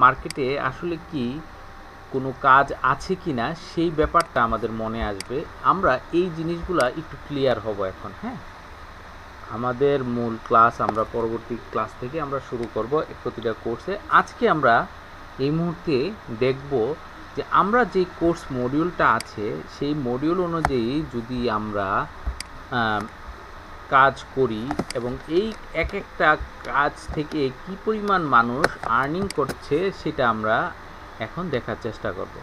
মার্কেটে আসলে কি কোনো কাজ আছে কিনা সেই ব্যাপারটা আমাদের মনে আসবে। আমরা এই জিনিসগুলা একটু ক্লিয়ার হব এখন। হ্যাঁ, আমাদের মূল ক্লাস আমরা পরবর্তী ক্লাস থেকে আমরা শুরু করব প্রতিটা কোর্সে। আজকে আমরা এই মুহূর্তে দেখব যে আমরা যে কোর্স মডিউলটা আছে সেই মডিউল অনুযায়ী যদি আমরা কাজ করি এবং এই এক একটা কাজ থেকে কি পরিমাণ মানুষ আর্নিং করছে সেটা আমরা এখন দেখার চেষ্টা করব।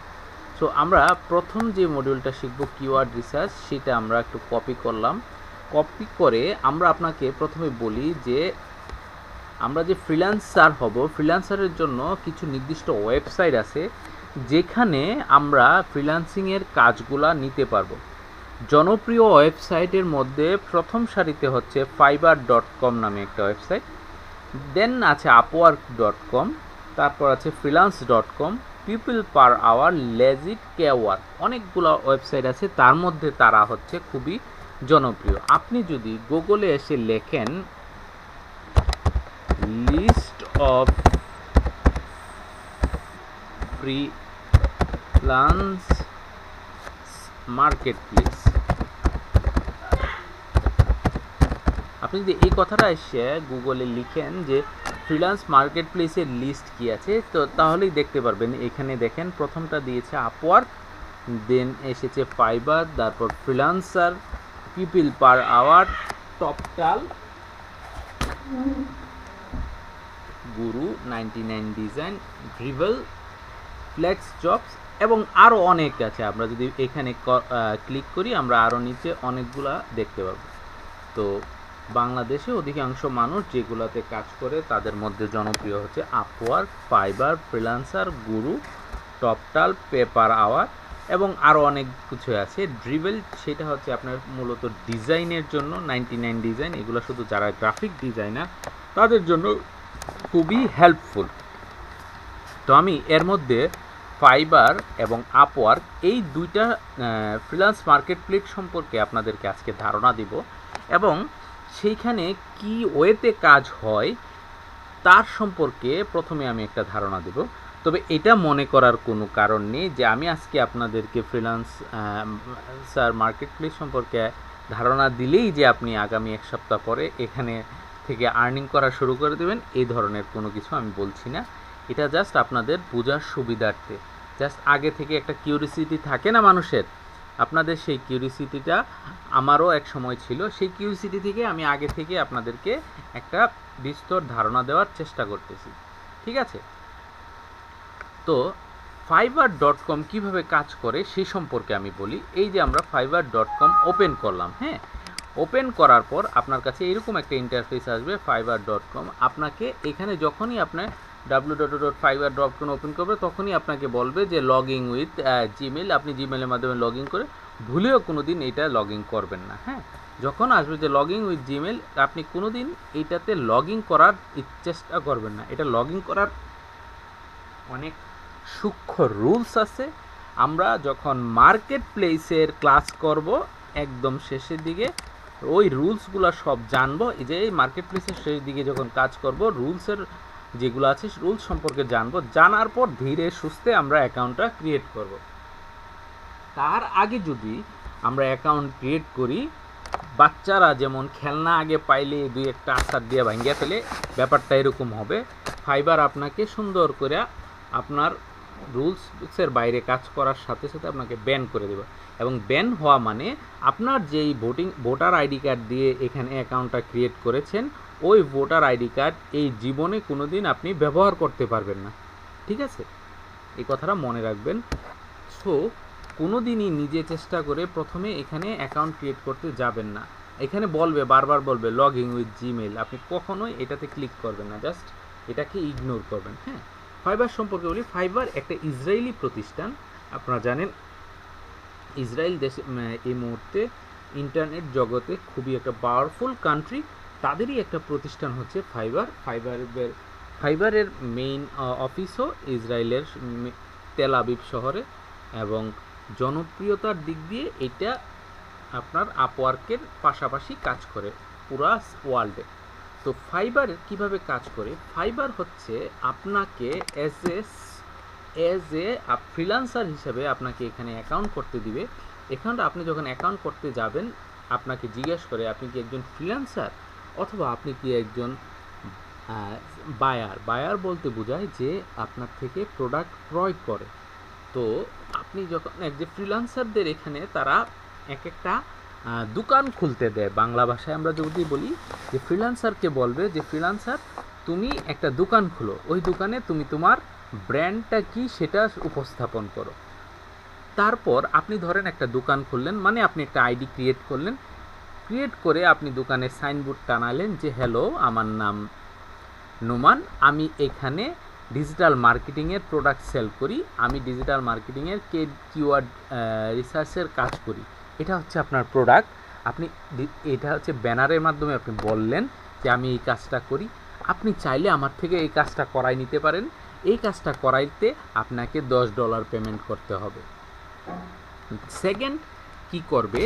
সো আমরা প্রথম যে মডিউলটা শিখব কিওয়ার্ড রিসার্চ, সেটা আমরা একটু কপি করলাম। কপি করে আমরা আপনাকে প্রথমে বলি যে আমরা যে ফ্রিল্যান্সার হব, ফ্রিল্যান্সারের জন্য কিছু নির্দিষ্ট ওয়েবসাইট আছে যেখানে আমরা ফ্রিল্যান্সিংয়ের কাজগুলা নিতে পারবো। জনপ্রিয় ওয়েবসাইটের মধ্যে প্রথম সারিতে হচ্ছে fiverr.com নামে একটা ওয়েবসাইট, দেন আছে upwork.com, তারপর আছে freelance.com, people per hour, legit, Kwork, অনেকগুলো ওয়েবসাইট আছে। তার মধ্যে তারা হচ্ছে খুবই জনপ্রিয়। আপনি যদি গুগলে এসে লেখেন list of freelance marketplace, আপনি যদি এই কথাটা এসে গুগলে লিখেন যে ফ্রিল্যান্স মার্কেট প্লেসের লিস্ট কি আছে, তো তাহলেই দেখতে পারবেন। এখানে দেখেন প্রথমটা দিয়েছে আপওয়ার্ক, দেন এসেছে ফাইবার, তারপর ফ্রিল্যান্সার, পিপল পার আওয়ার, টপটাল, গুরু, 99 ডিজাইন, ড্রিভেল, ফ্লেক্স জবস এবং আরও অনেক আছে। আমরা যদি এখানে ক্লিক করি আমরা আরও নিচে অনেকগুলা দেখতে পাবো। তো বাংলাদেশে অধিকাংশ মানুষ যেগুলোতে কাজ করে তাদের মধ্যে জনপ্রিয় হচ্ছে আপওয়ার্ক, ফাইবার, ফ্রিল্যান্সার, গুরু, টপটাল, পেপার আওয়ার এবং আরও অনেক কিছু আছে। ড্রিভেল, সেটা হচ্ছে আপনার মূলত ডিজাইনের জন্য, 99 ডিজাইন, এগুলো শুধু যারা গ্রাফিক ডিজাইনার তাদের জন্য খুবই হেল্পফুল। তো আমি এর মধ্যে ফাইবার এবং আপওয়ার্ক এই দুইটা ফ্রিল্যান্স মার্কেট প্লেস সম্পর্কে আপনাদেরকে আজকে ধারণা দিব এবং সেইখানে কি ওয়েতে কাজ হয় তার সম্পর্কে প্রথমে আমি একটা ধারণা দেব। তবে এটা মনে করার কোনো কারণ নেই যে আমি আজকে আপনাদেরকে ফ্রিল্যান্সার মার্কেট প্লেস সম্পর্কে ধারণা দিলেই যে আপনি আগামী এক সপ্তাহ পরে এখানে থেকে আর্নিং করা শুরু করে দেবেন, এই ধরনের কোনো কিছু আমি বলছি না। এটা জাস্ট আপনাদের বোঝার সুবিধার্থে। জাস্ট আগে থেকে একটা কিউরিসিটি থাকে না মানুষের, আপনাদের সেই কিউরিসিটিটা আমারও এক সময় ছিল। সেই কিউরিসিটি থেকে আমি আগে থেকে আপনাদেরকে একটা বিস্তর ধারণা দেওয়ার চেষ্টা করতেছি, ঠিক আছে? তো fiverr.com কীভাবে কাজ করে সেই সম্পর্কে আমি বলি। এই যে আমরা fiverr.com ওপেন করলাম, হ্যাঁ, ওপেন করার পর আপনার কাছে এরকম একটা ইন্টারফেস আসবে fiverr.com। আপনাকে এখানে যখনই আপনার www.fiverr.com ওপেন করবে তখনই আপনাকে বলবে যে লগ ইন উইথ জিমেল। আপনি জিমেলের মাধ্যমে লগ ইন করে ভুলেও কোনো দিন এটা লগ ইন করবেন না। হ্যাঁ, যখন আসবে যে লগ ইন উইথ জিমেল, আপনি কোনো দিন এইটাতে লগ ইন করার চেষ্টা করবেন না। এটা লগ ইন করার অনেক সূক্ষ্ম রুলস আছে। আমরা যখন মার্কেট প্লেসের ক্লাস করব একদম শেষের দিকে ওই রুলসগুলো সব জানবো। এই যে এই মার্কেট প্লেসের শেষ দিকে যখন কাজ করব রুলসের যেগুলো আছে রুলস সম্পর্কে জানবো, জানার পর ধীরে সুস্থে আমরা অ্যাকাউন্টটা ক্রিয়েট করব। তার আগে যদি আমরা অ্যাকাউন্ট ক্রিয়েট করি, বাচ্চারা যেমন খেলনা আগে পাইলে দুই একটা আছাড় দিয়ে ভাঙ্গিয়া ফেলে, ব্যাপারটা এরকম হবে। ফাইবার আপনাকে সুন্দর করে আপনার রুলসের বাইরে কাজ করার সাথে সাথে আপনাকে ব্যান করে দেবে। এবং ব্যান হওয়া মানে আপনার যেই ভোটার আইডি কার্ড দিয়ে এখানে অ্যাকাউন্টটা ক্রিয়েট করেছেন ওই ভোটার আইডি কার্ড এই জীবনে কোনো দিন আপনি ব্যবহার করতে পারবেন না, ঠিক আছে? এই কথাটা মনে রাখবেন। সো কোনো দিনই নিজে চেষ্টা করে প্রথমে এখানে অ্যাকাউন্ট ক্রিয়েট করতে যাবেন না। এখানে বলবে, বারবার বলবে লগ ইন উইথ জিমেল, আপনি কখনোই এটাতে ক্লিক করবেন না, জাস্ট এটাকে ইগনোর করবেন। হ্যাঁ, ফাইবার সম্পর্কে বলি। ফাইবার একটা ইসরায়েলি প্রতিষ্ঠান। আপনারা জানেন ইসরায়েল দেশে এই মুহূর্তে ইন্টারনেট জগতে খুবই একটা পাওয়ারফুল কান্ট্রি। তাদেরই একটা প্রতিষ্ঠান হচ্ছে ফাইবার। ফাইবারের মেইন অফিসও ইসরায়েলের তেল আবিব শহরে এবং জনপ্রিয়তার দিক দিয়ে এটা আপনার আপওয়ার্কের পাশাপাশি কাজ করে পুরা ওয়ার্ল্ডে। তো ফাইবার কিভাবে কাজ করে, ফাইবার হচ্ছে আপনাকে এজ এ ফ্রিল্যান্সার হিসেবে আপনাকে এখানে অ্যাকাউন্ট করতে দিবে। এখানটা আপনি যখন অ্যাকাউন্ট করতে যাবেন আপনাকে জিজ্ঞেস করে আপনি কি একজন ফ্রিল্যান্সার অথবা আপনি কি একজন বায়ার বলতে বোঝায় যে আপনার থেকে প্রোডাক্ট ক্রয় করে। তো আপনি যখন যে ফ্রিল্যান্সারদের এখানে তারা এক একটা দোকান খুলতে দেয়, বাংলা ভাষায় আমরা যদি বলি যে ফ্রিল্যান্সারকে বলবে যে ফ্রিল্যান্সার তুমি একটা দোকান খুলো, ওই দোকানে তুমি তোমার ব্র্যান্ডটা কি সেটা উপস্থাপন করো। তারপর আপনি ধরেন একটা দোকান খুললেন, মানে আপনি একটা আইডি ক্রিয়েট করলেন, ক্রিয়েট করে আপনি দোকানের সাইনবোর্ড টানালেন যে হ্যালো আমার নাম নোমান, আমি এখানে ডিজিটাল মার্কেটিংয়ের প্রোডাক্ট সেল করি, আমি ডিজিটাল মার্কেটিংয়ের কিওয়ার্ড রিসার্চের কাজ করি, এটা হচ্ছে আপনার প্রোডাক্ট। আপনি এটা হচ্ছে ব্যানারের মাধ্যমে আপনি বললেন যে আমি এই কাজটা করি, আপনি চাইলে আমার থেকে এই কাজটা করাই নিতে পারেন। এই কাজটা করাইতে আপনাকে $10 পেমেন্ট করতে হবে। সেকেন্ড কি করবে,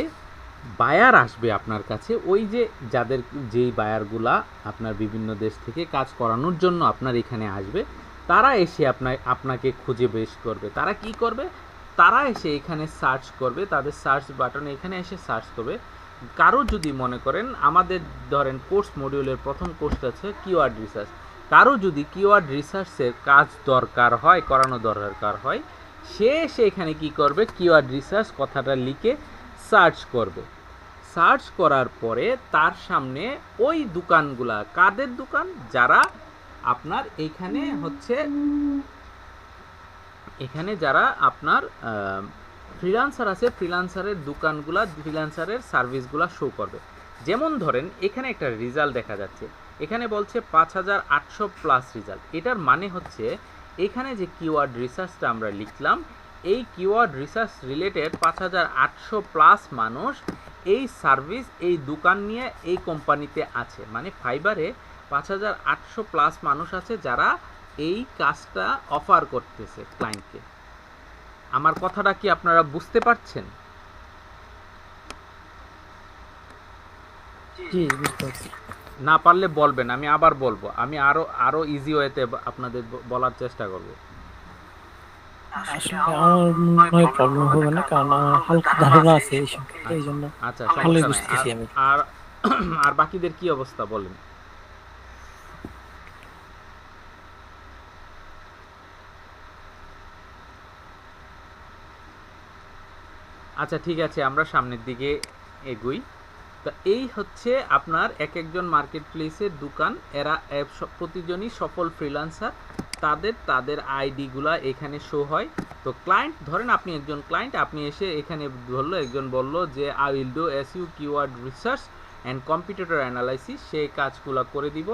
বায়ার আসবে আপনার কাছে, ওই যে যাদের যেই বায়ারগুলা আপনার বিভিন্ন দেশ থেকে কাজ করানোর জন্য আপনার এখানে আসবে, তারা এসে আপনাকে খুঁজে বের করবে। তারা কি করবে, তারা এসে এখানে সার্চ করবে, তাদের সার্চ বাটনে এখানে এসে সার্চ করবে। কারো যদি মনে করেন আমাদের ধরেন কোর্স মডিউলের প্রথম কোর্সটা আছে কিওয়ার্ড রিসার্চ, কারো যদি কিওয়ার্ড রিসার্চের কাজ দরকার হয়, করানো দরকার হয়, সে এখানে কি করবে, কিওয়ার্ড রিসার্চ কথাটা লিখে সার্চ করবে। সার্চ করার পরে তার সামনে ওই দোকানগুলা, কাদের দোকান, যারা আপনার এইখানে হচ্ছে এখানে যারা আপনার ফ্রিল্যান্সার আছে, ফ্রিল্যান্সারের দোকানগুলা, ফ্রিল্যান্সারের সার্ভিসগুলা শো করবে। যেমন ধরেন এখানে একটা রেজাল্ট দেখা যাচ্ছে, এখানে বলছে 5800+ রেজাল্ট। এটার মানে হচ্ছে এখানে যে কিওয়ার্ড রিসার্চটা আমরা লিখলাম, এই কিওয়ার্ড রিসার্চ রিলেটেড 5800+ মানুষ এই সার্ভিস, এই দোকান নিয়ে এই কোম্পানিতে আছে। মানে ফাইবারে 5800+ মানুষ আছে যারা এই কাজটা অফার করতেছে ক্লায়েন্টকে। আমার কথাটা কি আপনারা বুঝতে পারছেন? জি, বুঝতে পারছি। না পারলে বলবেন, আমি আবার বলবো, আমি আরো ইজি ওয়েতে আপনাদের বলার চেষ্টা করব। আসলে আমার মনে হয় প্রবলেম হবে না, কারণ আমার হালকা ধারণা আছে এই সম্পর্কে, এই জন্য আচ্ছা, ভালোই সমস্যা নাই। বুঝতেছি আমি। আর আর বাকিদের কি অবস্থা বলেন? আচ্ছা ঠিক আছে, আমরা সামনের দিকে এগোই। তো এই হচ্ছে আপনার এক একজন মার্কেট প্লেসের দোকান, এরা প্রতিজনই সফল ফ্রিল্যান্সার, তাদের আইডিগুলা এখানে শো হয়। তো ক্লায়েন্ট ধরেন আপনি একজন ক্লায়েন্ট, আপনি এসে এখানে একজন বলল যে I will do SU keyword research and competitor analysis, সেই কাজগুলো করে দিব,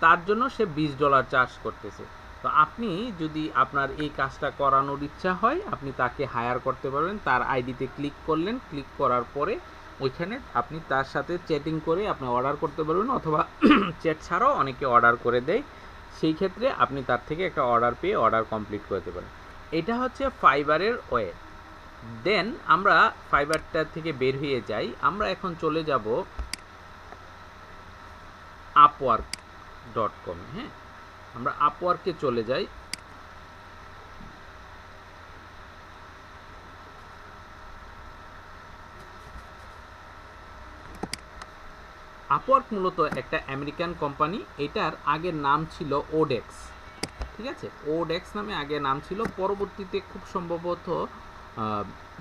তার জন্য সে $20 চার্জ করতেছে। তো আপনি যদি আপনার এই কাজটা করানোর ইচ্ছা হয়, আপনি তাকে হায়ার করতে পারবেন। তার আইডিতে ক্লিক করলেন, ক্লিক করার পরে ওইখানে আপনি তার সাথে চ্যাটিং করে আপনি অর্ডার করতে পারবেন, অথবা চ্যাট ছাড়াও অনেকে অর্ডার করে দেয়, সেই ক্ষেত্রে আপনি তার থেকে একটা অর্ডার পেয়ে অর্ডার কমপ্লিট করতে পারেন। এটা হচ্ছে ফাইবারের ওয়ে। দেন আমরা ফাইবারটা থেকে বের হয়ে যাই, আমরা এখন চলে যাব upwork.com। হ্যাঁ, আমরা আপওয়ার্কে চলে যাই। আপওয়ার্ক মূলত একটা আমেরিকান কোম্পানি, এটার আগের নাম ছিল ওডেক্স। ঠিক আছে, ওডেক্স নামে আগে নাম ছিল, পরবর্তীতে খুব সম্ভবত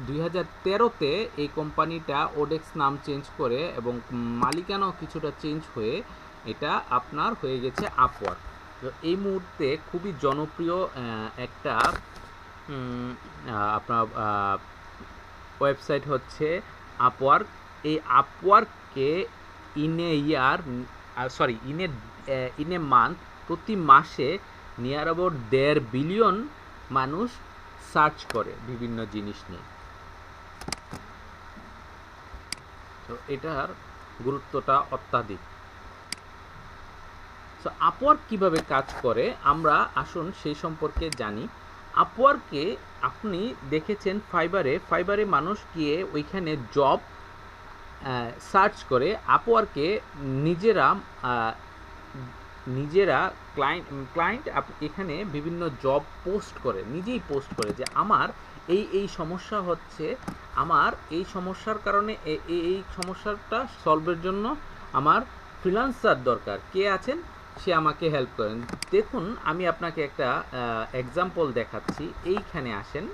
2013-তে এই কোম্পানিটা ওডেক্স নাম চেঞ্জ করে এবং মালিকানাও কিছুটা চেঞ্জ হয়ে এটা আপনার হয়ে গেছে আপওয়ার্ক। তো এই মুহূর্তে খুবই জনপ্রিয় একটা আপনার ওয়েবসাইট হচ্ছে আপওয়ার্ক। এই আপওয়ার্ককে ইন এ মান্থ, প্রতি মাসে নিয়ার অ্যাবাউট 1.5 বিলিয়ন মানুষ সার্চ করে বিভিন্ন জিনিস নিয়ে। তো এটার গুরুত্বটা অত্যাধিক। সো আপওয়ার্ক কিভাবে কাজ করে আমরা আসুন সেই সম্পর্কে জানি। আপওয়ার্কে আপনি দেখেছেন ফাইবারে মানুষ গিয়ে ওইখানে জব সার্চ করে, আপওয়ার্কে নিজেরা নিজেরা ক্লায়েন্ট এখানে বিভিন্ন জব পোস্ট করে, নিজেই পোস্ট করে যে আমার এই সমস্যা হচ্ছে, আমার এই সমস্যার কারণে এই সমস্যাটা সলভের জন্য আমার ফ্রিল্যান্সার দরকার, কে আছেন সে আমাকে হেল্প করেন। দেখুন আমি আপনাকে একটা এক্সাম্পল দেখাচ্ছি, এইখানে আসেন।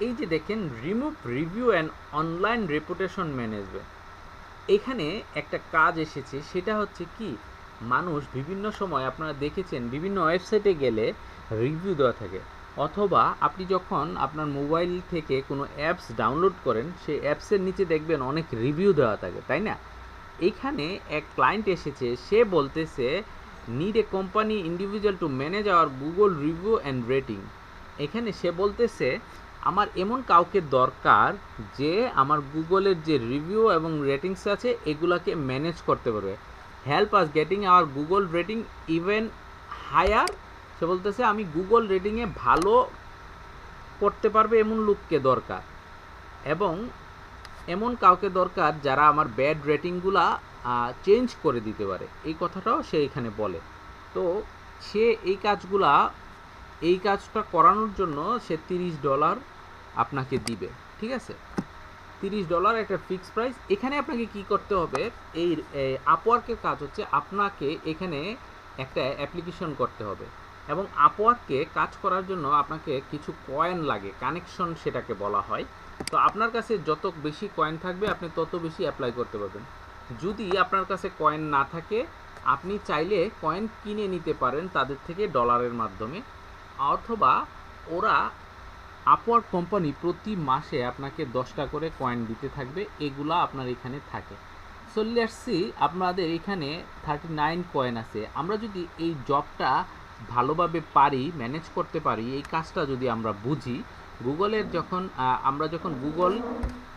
এই যে দেখেন remove review and online reputation management, এখানে একটা কাজ এসেছে, সেটা হচ্ছে কি মানুষ বিভিন্ন সময় আপনারা দেখেছেন বিভিন্ন ওয়েবসাইটে গেলে রিভিউ দেওয়া থাকে, অথবা আপনি যখন আপনার মোবাইল থেকে কোনো অ্যাপস ডাউনলোড করেন সেই অ্যাপসের নিচে দেখবেন অনেক রিভিউ দেওয়া থাকে, তাই না? এইখানে এক ক্লায়েন্ট এসেছে, সে বলতেছে need a company individual to manage hour Google review and rating. এখানে সে বলতেছে আমার এমন কাউকে দরকার যে আমার গুগলের যে রিভিউ এবং রেটিংস আছে এগুলাকে ম্যানেজ করতে পারবে, help us getting our Google rating even higher. সে বলতেছে আমি গুগল রেটিংয়ে ভালো করতে পারবে এমন লোককে দরকার, এবং এমন কাউকে দরকার যারা আমার ব্যাড রেটিংগুলা চেঞ্জ করে দিতে পারে, এই কথাটাও সে এখানে বলে। তো সে এই কাজটা করানোর জন্য সে $30 আপনাকে দিবে, ঠিক আছে? $30 একটা ফিক্স প্রাইস। এখানে আপনাকে কি করতে হবে, এই আপওয়ার্কের কাজ হচ্ছে আপনাকে এখানে একটা অ্যাপ্লিকেশন করতে হবে, এবং আপওয়ার্ককে কাজ করার জন্য আপনাকে কিছু কয়েন লাগে, কানেকশন সেটাকে বলা হয়। তো আপনার কাছে যত বেশি কয়েন থাকবে আপনি তত বেশি অ্যাপ্লাই করতে পারবেন। যদি আপনার কাছে কয়েন না থাকে আপনি চাইলে কয়েন কিনে নিতে পারেন তাদের থেকে ডলারের মাধ্যমে, অথবা ওরা আপওয়ার্ক কোম্পানি প্রতি মাসে আপনাকে 10টা করে কয়েন দিতে থাকবে, এগুলা আপনার এখানে থাকে। সো লেটস সি আপনাদের এখানে 39 কয়েন আছে। আমরা যদি এই জবটা ভালোভাবে পারি, ম্যানেজ করতে পারি, এই কাজটা যদি আমরা বুঝি, গুগলের আমরা যখন গুগল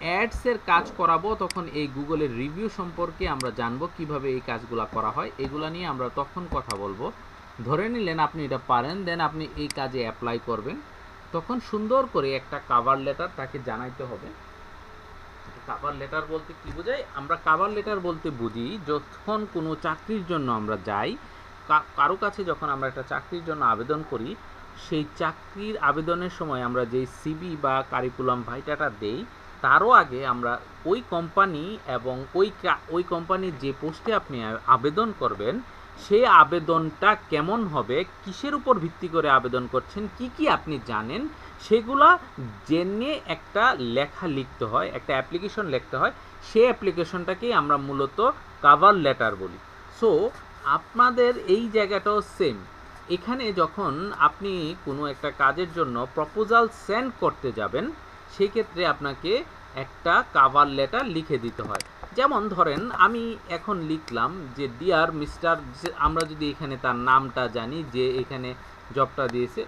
অ্যাডসের কাজ করাবো তখন এই গুগলের রিভিউ সম্পর্কে আমরা জানবো কিভাবে এই কাজগুলো করা হয়, এগুলা নিয়ে আমরা তখন কথা বলবো। ধরে নিলেন আপনি এটা পারেন, দেন আপনি এই কাজে অ্যাপ্লাই করবেন, তখন সুন্দর করে একটা কাভার লেটার তাকে জানাইতে হবে। কাভার লেটার বলতে কি বোঝায়? আমরা কাভার লেটার বলতে বুঝি যখন কোনো চাকরির জন্য আমরা যাই, কারো কাছে যখন আমরা একটা চাকরির জন্য আবেদন করি, সেই চাকরির আবেদনের সময় আমরা যেই সিভি বা কারিকুলাম ভাইটাটা দেই, তারও আগে আমরা ওই কোম্পানি এবং ওই কোম্পানির যে পোস্টে আপনি আবেদন করবেন সেই আবেদনটা কেমন হবে, কিসের উপর ভিত্তি করে আবেদন করছেন, কি কি আপনি জানেন, সেগুলা জেনে একটা লেখা লিখতে হয়, একটা অ্যাপ্লিকেশন লিখতে হয়। সেই অ্যাপ্লিকেশনটাকেই আমরা মূলত কাভার লেটার বলি। সো আপনাদের এই জায়গাটাও সেম। এখানে যখন আপনি কোনো একটা কাজের জন্য প্রপোজাল সেন্ড করতে যাবেন, সেই ক্ষেত্রে আপনাকে একটা কাভার লেটার লিখে দিতে হয়। যেমন ধরেন আমি এখন লিখলাম যে ডিয়ার মিস্টার, আমরা যদি এখানে তার নামটা জানি যে এখানে জবটা দিয়েছে,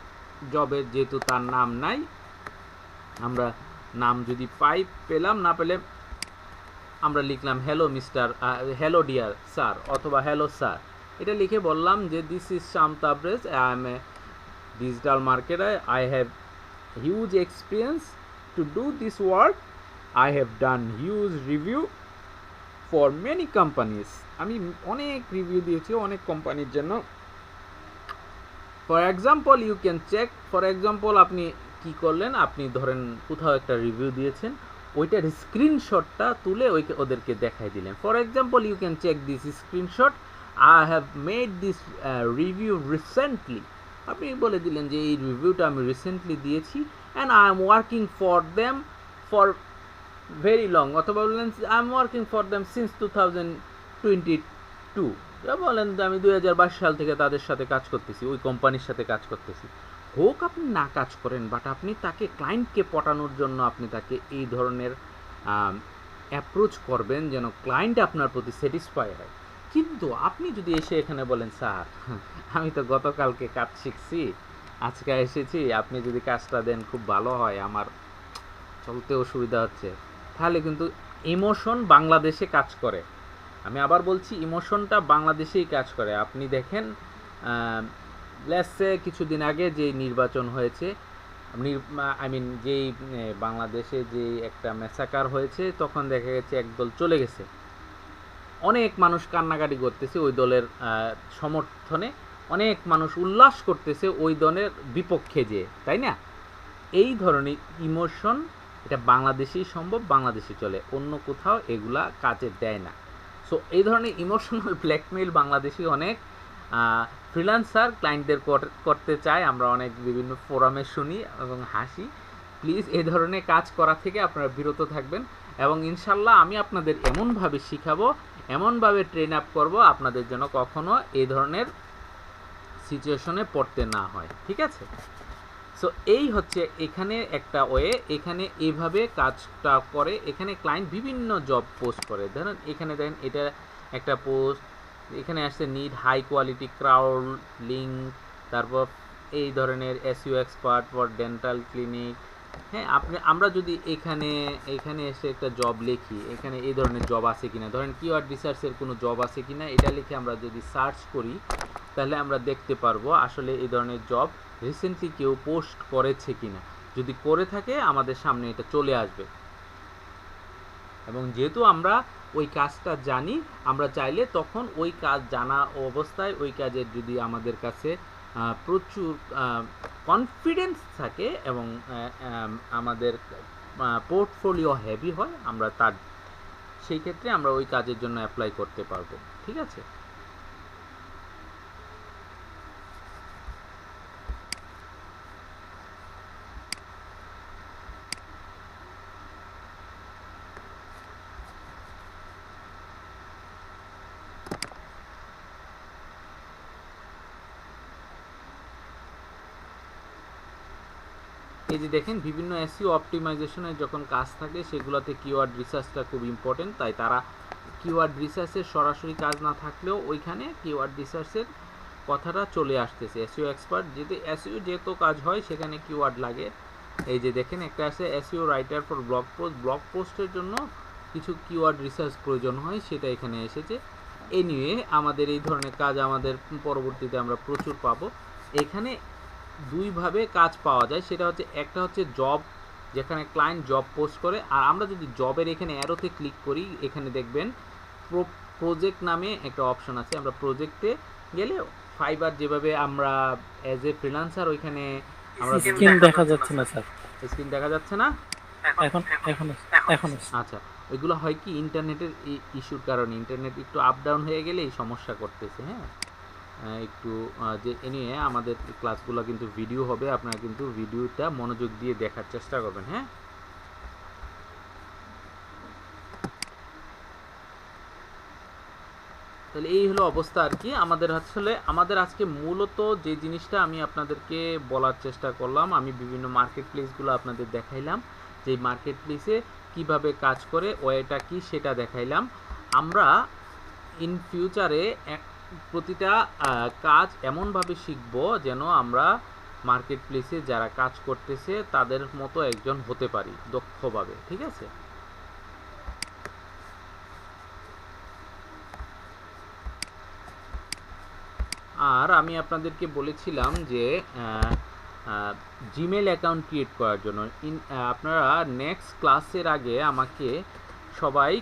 জবের যেহেতু তার নাম নাই, আমরা নাম যদি পেলাম, না পেলে আমরা লিখলাম hello mister, hello dear sir, অথবা হ্যালো স্যার। এটা লিখে বললাম যে this is Sham Tabrez, I am a digital marketer, I have huge experience to do this work, I have done huge review for many companies. আমি অনেক রিভিউ দিয়েছি অনেক কোম্পানির জন্য। For example you can check, for example আপনি কি করলেন, আপনি ধরেন কোথাও একটা রিভিউ দিয়েছেন, ওইটার স্ক্রিনশটটা তুলে ওদেরকে দেখাই দিলেন। For example you can check this screenshot, I have made this review recently. আপনি বলে দিলেন যে এই রিভিউটা আমি রিসেন্টলি দিয়েছি, and I am working for them for very long, অথবা বললেন I am working for them since 2022, বলেন আমি 2022 সাল থেকে তাদের সাথে কাজ করতেছি, ওই কোম্পানির সাথে কাজ করতেছি। হোক আপনি না কাজ করেন, বাট আপনি তাকে ক্লায়েন্টকে পটানোর জন্য আপনি তাকে এই ধরনের অ্যাপ্রোচ করবেন যেন ক্লায়েন্ট আপনার প্রতি স্যাটিসফাই হয়। কিন্তু আপনি যদি এসে এখানে বলেন স্যার আমি তো গতকালকে কাজ শিখছি, আজকে এসেছি, আপনি যদি কাজটা দেন খুব ভালো হয়, আমার চলতে অসুবিধা হচ্ছে, তাহলে কিন্তু ইমোশন বাংলাদেশে কাজ করে। আমি আবার বলছি, ইমোশনটা বাংলাদেশেই কাজ করে। আপনি দেখেন লেটস সে কিছুদিন আগে যে নির্বাচন হয়েছে, আপনি আই মিন যেই বাংলাদেশে যে একটা ম্যাসাকার হয়েছে তখন দেখা গেছে একদল চলে গেছে, অনেক মানুষ কান্নাকাটি করতেছে ওই দলের সমর্থনে, অনেক মানুষ উল্লাস করতেছে ওই দলের বিপক্ষে যে, তাই না? এই ধরনের ইমোশন এটা বাংলাদেশেই সম্ভব, বাংলাদেশে চলে, অন্য কোথাও এগুলা কাজে দেয় না। সো এই ধরনের ইমোশনাল ব্ল্যাকমেইল বাংলাদেশি অনেক ফ্রিল্যান্সার ক্লায়েন্টদের করতে চায়, আমরা অনেক বিভিন্ন ফোরামে শুনি এবং হাসি। প্লিজ এই ধরনের কাজ করা থেকে আপনারা বিরত থাকবেন, এবং ইনশাল্লাহ আমি আপনাদের এমনভাবে শিখাবো, এমনভাবে ট্রেন আপ করবো আপনাদের জন্য কখনো এই ধরনের সিচুয়েশনে পড়তে না হয়, ঠিক আছে? সো এই হচ্ছে এখানে একটা ওয়ে, এখানে এইভাবে কাজটা করে। এখানে ক্লায়েন্ট বিভিন্ন জব পোস্ট করে, ধরেন এখানে দেখেন এটা একটা পোস্ট, এখানে আসছে need high quality crowd link, তারপর এই ধরনের SEO expert for dental clinic. হ্যাঁ, আমরা যদি এখানে এসে একটা জব লিখি, এখানে এই ধরনের জব আছে কিনা, ধরেন কিওয়ার্ড রিসার্চের কোনো জব আছে কিনা, এটা লিখে আমরা যদি সার্চ করি তাহলে আমরা দেখতে পারবো আসলে এই ধরনের জব রিসেন্টলি কেউ পোস্ট করেছে কিনা। যদি করে থাকে আমাদের সামনে এটা চলে আসবে, এবং যেহেতু আমরা ওই কাজটা জানি, আমরা চাইলে তখন ওই কাজ জানা অবস্থায় ওই কাজের যদি আমাদের কাছে প্রচুর কনফিডেন্স থাকে এবং আমাদের পোর্টফোলিও হেভি হয়, আমরা সেই ক্ষেত্রে আমরা ওই কাজের জন্য অ্যাপ্লাই করতে পারবো, ঠিক আছে? এই যে দেখেন বিভিন্ন এসইও অপটিমাইজেশনের যখন কাজ থাকে সেগুলোতে কিওয়ার্ড রিসার্চটা খুব ইম্পর্টেন্ট, তাই তারা কিওয়ার্ড রিসার্চের সরাসরি কাজ না থাকলেও ওইখানে কিওয়ার্ড রিসার্চের কথাটা চলে আসতেছে। এসইও এক্সপার্ট এসইও যেহেতু কাজ হয় সেখানে কিওয়ার্ড লাগে। এই যে দেখেন একটা আছে এসইও রাইটার ফর ব্লগ পোস্টের জন্য কিছু কিওয়ার্ড রিসার্চ প্রয়োজন হয়, সেটা এখানে এসেছে। এনিওয়ে আমাদের এই ধরনের কাজ আমাদের পরবর্তীতে আমরা প্রচুর পাবো। এখানে দুইভাবে কাজ পাওয়া যায়, সেটা হচ্ছে একটা হচ্ছে জব, যেখানে ক্লায়েন্ট জব পোস্ট করে, আর আমরা যদি জবের এখানে অ্যারোতে ক্লিক করি এখানে দেখবেন প্রজেক্ট নামে একটা অপশন আছে। আমরা প্রজেক্টে গেলে ফাইবার যেভাবে আমরা অ্যাজ এ ফ্রিল্যান্সার ওইখানে আমরা স্ক্রিন দেখা যাচ্ছে না স্যার, স্ক্রিন দেখা যাচ্ছে না এখন এখন এখন আচ্ছা, ওইগুলো হয় কি ইন্টারনেটের ইস্যুর কারণে, ইন্টারনেট একটু আপ ডাউন হয়ে গেলে এই সমস্যা করতেছে। হ্যাঁ, একটু যে নিয়ে আমাদের ক্লাসগুলো কিন্তু ভিডিও হবে, আপনারা কিন্তু ভিডিওটা মনোযোগ দিয়ে দেখার চেষ্টা করবেন। হ্যাঁ, তাহলে এই হলো অবস্থা আর কি। আমাদের আজকে মূলত যে জিনিসটা আমি আপনাদেরকে বলার চেষ্টা করলাম, আমি বিভিন্ন মার্কেট প্লেসগুলো আপনাদের দেখাইলাম, যে মার্কেট প্লেসে কীভাবে কাজ করে, ওয়েটা কি সেটা দেখাইলাম। আমরা ইন ফিউচারে প্রতিটা কাজ এমনভাবে শিখব যেন আমরা মার্কেট প্লেসে যারা কাজ করতেছে তাদের মতো একজন হতে পারি দক্ষভাবে, ঠিক আছে? আর আমি আপনাদেরকে বলেছিলাম যে জিমেল অ্যাকাউন্ট ক্রিয়েট করার জন্য আপনারা নেক্সট ক্লাসের আগে আমাকে সবাই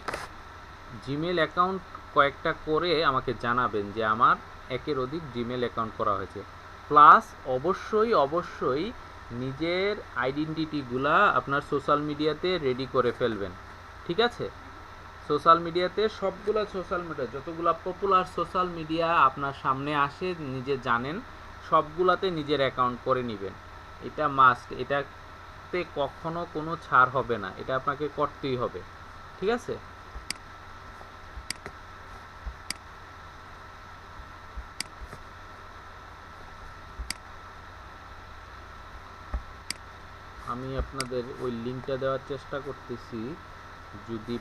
জিমেল অ্যাকাউন্ট কয়েকটা করে আমাকে জানাবেন যে আমার একের অধিক জিমেল অ্যাকাউন্ট করা হয়েছে। প্লাস অবশ্যই নিজের আইডেন্টিটিগুলা আপনার সোশ্যাল মিডিয়াতে রেডি করে ফেলবেন, ঠিক আছে? সোশ্যাল মিডিয়াতে যতগুলা পপুলার সোশ্যাল মিডিয়া আপনার সামনে আসে নিজে জানেন, সবগুলাতে নিজের অ্যাকাউন্ট করে নেবেন। এটা মাস্ট, এটাতে কখনো কোনো ছাড় হবে না, এটা আপনাকে করতেই হবে, ঠিক আছে? আমি আপনাদের ওই লিঙ্কটা দেওয়ার চেষ্টা করতেছি, যদি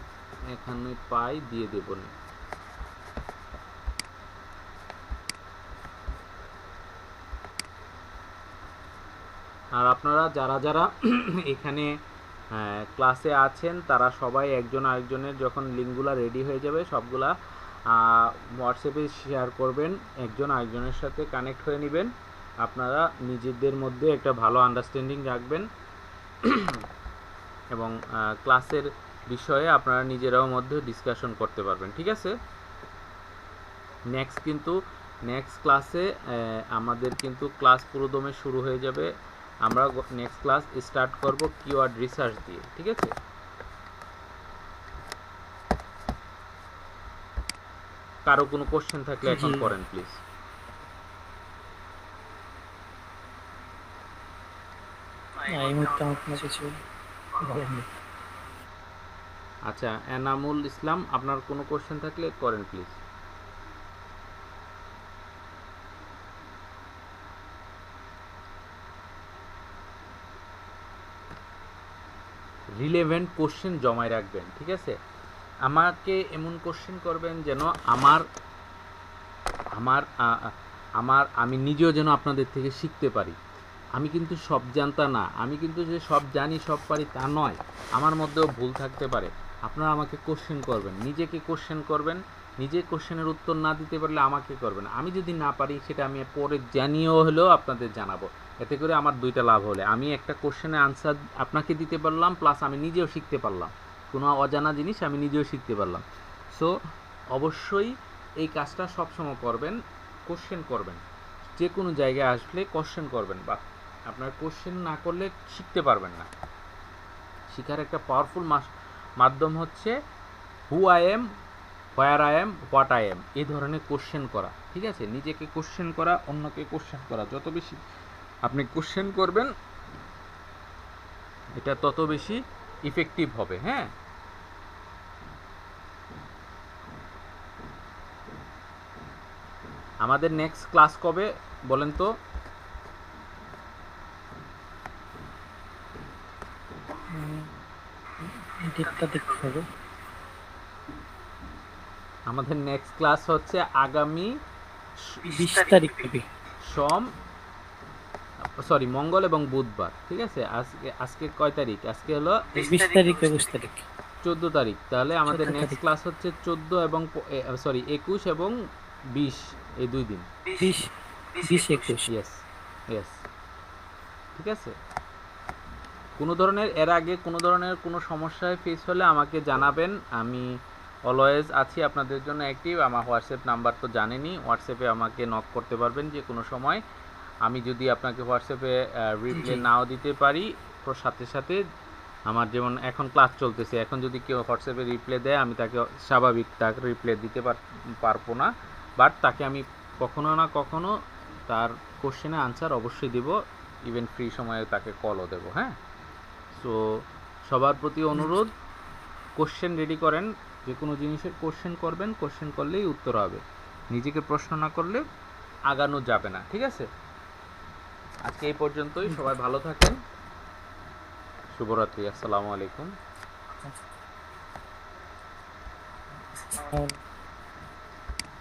এখানে পাই দিয়ে দেব না। আর আপনারা যারা এখানে ক্লাসে আছেন তারা সবাই একজন আরেকজনের যখন লিঙ্কগুলো রেডি হয়ে যাবে সবগুলা হোয়াটসঅ্যাপে শেয়ার করবেন, একজন আরেকজনের সাথে কানেক্ট হয়ে নেবেন, আপনারা নিজেদের মধ্যে একটা ভালো আন্ডারস্ট্যান্ডিং রাখবেন এবং ক্লাসের বিষয়ে আপনারা নিজেরাও মধ্যে ডিসকাশন করতে পারবেন, ঠিক আছে? নেক্সট ক্লাসে আমাদের কিন্তু ক্লাস পুরোদমে শুরু হয়ে যাবে। আমরা নেক্সট ক্লাস স্টার্ট করব কিওয়ার্ড রিসার্চ দিয়ে, ঠিক আছে? কারো কোনো কোশ্চেন থাকলে এখন জি। করেন প্লিজ। এই মুহূর্তে আমার কোনো কিছু বলার নেই। আচ্ছা, এনামুল ইসলাম, আপনার কোনো কোশ্চেন থাকলে করেন প্লিজ। রিলেভেন্ট কোশ্চেন জমায় রাখবেন, ঠিক আছে? আমাকে এমন কোশ্চেন করবেন যেন আমার আমার আমি নিজেও যেন আপনাদের থেকে শিখতে পারি। আমি কিন্তু সব জানতা না, আমি কিন্তু যে সব জানি সব পারি তা নয়, আমার মধ্যেও ভুল থাকতে পারে। আপনারা আমাকে কোশ্চেন করবেন, নিজেকে কোশ্চেন করবেন, নিজে কোশ্চেনের উত্তর না দিতে পারলে আমাকে করবেন। আমি যদি না পারি সেটা আমি পরে জানিয়েও হলেও আপনাদের জানাবো। এতে করে আমার দুইটা লাভ হলে, আমি একটা কোশ্চেনের আনসার আপনাকে দিতে পারলাম, প্লাস আমি নিজেও শিখতে পারলাম। কোনো অজানা জিনিস আমি নিজেও শিখতে পারলাম। সো অবশ্যই এই কাজটা সবসময় করবেন, কোশ্চেন করবেন। যে কোনো জায়গায় আসলে কোশ্চেন করবেন, বা আপনার কোশ্চেন না করলে শিখতে পারবেন না। শিখার একটা পাওয়ারফুল মাধ্যম হচ্ছে who I am, where I am, what I am, এই ধরনের কোশ্চেন করা, ঠিক আছে? নিজেকে কোশ্চেন করা, অন্যকে কোশ্চেন করা, যত বেশি আপনি কোশ্চেন করবেন এটা তত বেশি ইফেক্টিভ হবে। হ্যাঁ, আমাদের নেক্সট ক্লাস কবে বলেন তো? ডেটটা দেখতে হবে। আমাদের নেক্সট ক্লাস হচ্ছে আগামী 20 তারিখ থেকে। মঙ্গল এবং বুধবার, ঠিক আছে? আজকে কয় তারিখ? আজকে হলো 20 তারিখ 21 তারিখ 14 তারিখ। তাহলে আমাদের 14 নেক্সট তারিখ ক্লাস হচ্ছে 14 এবং 21 এবং 20, এই 2 দিন। 20 21 ইয়েস, ইয়েস, ঠিক আছে? কোনো ধরনের এর আগে কোনো ধরনের কোনো সমস্যায় ফেস হলে আমাকে জানাবেন। আমি অলওয়েজ আছি আপনাদের জন্য অ্যাক্টিভ। আমার হোয়াটসঅ্যাপ নাম্বার তো জানেনই, হোয়াটসঅ্যাপে আমাকে নক করতে পারবেন যে কোনো সময়। আমি যদি আপনাকে হোয়াটসঅ্যাপে রিপ্লাই জি। নাও দিতে পারি, তো সাথে সাথে আমার যেমন এখন ক্লাস চলতেছে, এখন যদি কেউ হোয়াটসঅ্যাপে রিপ্লাই দেয় আমি তাকে স্বাভাবিক তাকে রিপ্লাই দিতে পারবো না, বাট তাকে আমি কখনো না কখনো তার কোশ্চেনে আনসার অবশ্যই দেব, ইভেন ফ্রি সময়ে তাকে কলও দেবো। হ্যাঁ, সো সবার প্রতি অনুরোধ, কোশ্চেন রেডি করেন। যে কোনো জিনিসের কোশ্চেন করবেন, কোশ্চেন করলেই উত্তর হবে। নিজেকে প্রশ্ন না করলে আগানো যাবে না, ঠিক আছে? আজকে এই পর্যন্তই, সবাই ভালো থাকেন। শুভরাত্রি, আসসালামু আলাইকুম। আচ্ছা।